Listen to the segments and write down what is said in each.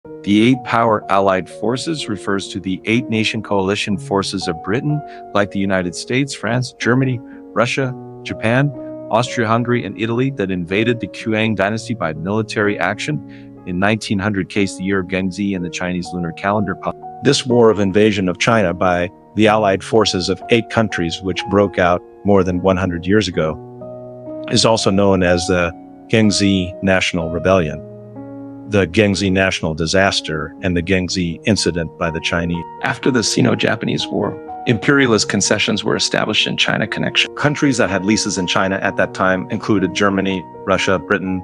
The eight-power Allied forces refers to the eight-nation coalition forces of Britain, like the United States, France, Germany, Russia, Japan, Austria-Hungary, and Italy, that invaded the Qing Dynasty by military action in 1900, case the year of Gengzi in the Chinese lunar calendar. This war of invasion of China by the Allied forces of 8 countries, which broke out more than 100 years ago, is also known as the Gengzi National Rebellion, the Gengzi National Disaster, and the Gengzi Incident by the Chinese. After the Sino-Japanese War, imperialist concessions were established in China connection. Countries that had leases in China at that time included Germany, Russia, Britain,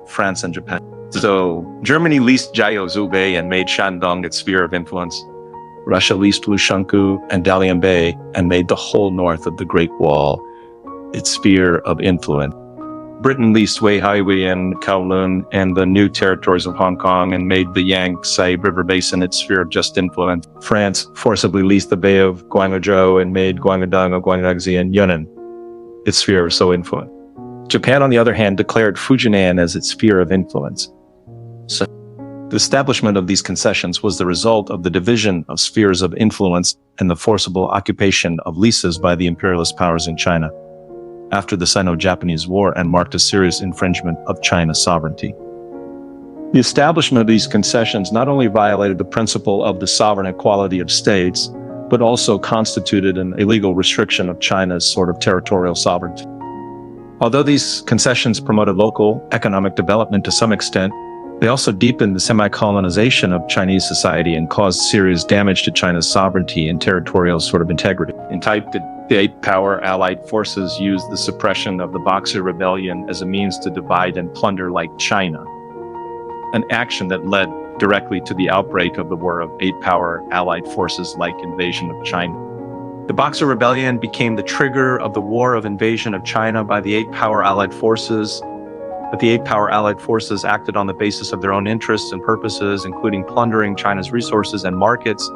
France, and Japan. So Germany leased Jiaozhou Bay and made Shandong its sphere of influence. Russia leased Lushankou and Dalian Bay and made the whole north of the Great Wall its sphere of influence. Britain leased Weihaiwei and Kowloon and the new territories of Hong Kong and made the Yangtze River Basin its sphere of just influence. France forcibly leased the Bay of Guangzhou and made Guangdong of Guangxi and Yunnan its sphere of so influence. Japan, on the other hand, declared Fujian as its sphere of influence. So the establishment of these concessions was the result of the division of spheres of influence and the forcible occupation of leases by the imperialist powers in China after the Sino-Japanese War, and marked a serious infringement of China's sovereignty. The establishment of these concessions not only violated the principle of the sovereign equality of states, but also constituted an illegal restriction of China's sort of territorial sovereignty. Although these concessions promoted local economic development to some extent, they also deepened the semi-colonization of Chinese society and caused serious damage to China's sovereignty and territorial sort of integrity. In type, the eight-power Allied forces used the suppression of the Boxer Rebellion as a means to divide and plunder like China, an action that led directly to the outbreak of the War of Eight-Power Allied Forces-like invasion of China. The Boxer Rebellion became the trigger of the War of invasion of China by the eight-power Allied forces, but the eight-power Allied forces acted on the basis of their own interests and purposes, including plundering China's resources and markets,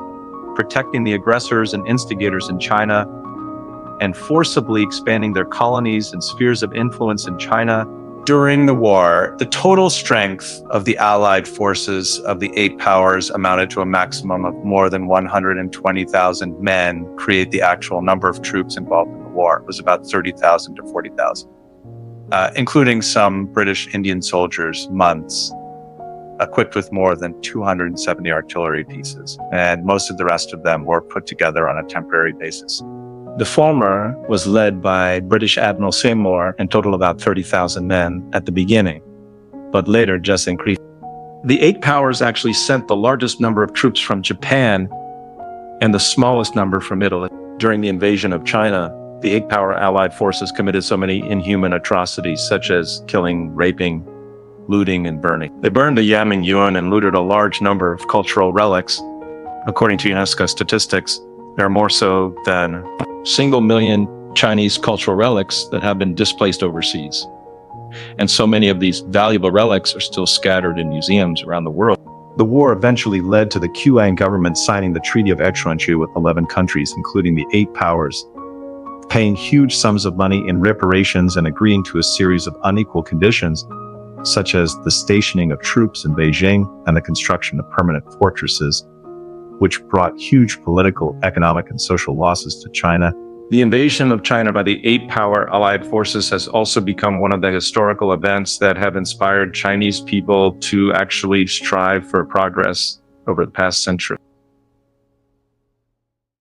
protecting the aggressors and instigators in China, and forcibly expanding their colonies and spheres of influence in China. During the war, the total strength of the Allied forces of the eight powers amounted to a maximum of more than 120,000 men. Create the actual number of troops involved in the war. It was about 30,000 to 40,000, including some British Indian soldiers, months, equipped with more than 270 artillery pieces, and most of the rest of them were put together on a temporary basis. The former was led by British Admiral Seymour and totaled about 30,000 men at the beginning, but later just increased. The eight powers actually sent the largest number of troops from Japan and the smallest number from Italy. During the invasion of China, the eight-power Allied forces committed so many inhuman atrocities, such as killing, raping, looting, and burning. They burned the Yaming and looted a large number of cultural relics. According to UNESCO statistics, there are more so than 1 million Chinese cultural relics that have been displaced overseas. And so many of these valuable relics are still scattered in museums around the world. The war eventually led to the Qing government signing the Treaty of Étrange with 11 countries, including the eight powers, paying huge sums of money in reparations and agreeing to a series of unequal conditions, such as the stationing of troops in Beijing and the construction of permanent fortresses, which brought huge political, economic, and social losses to China. The invasion of China by the eight-power Allied forces has also become one of the historical events that have inspired Chinese people to actually strive for progress over the past century.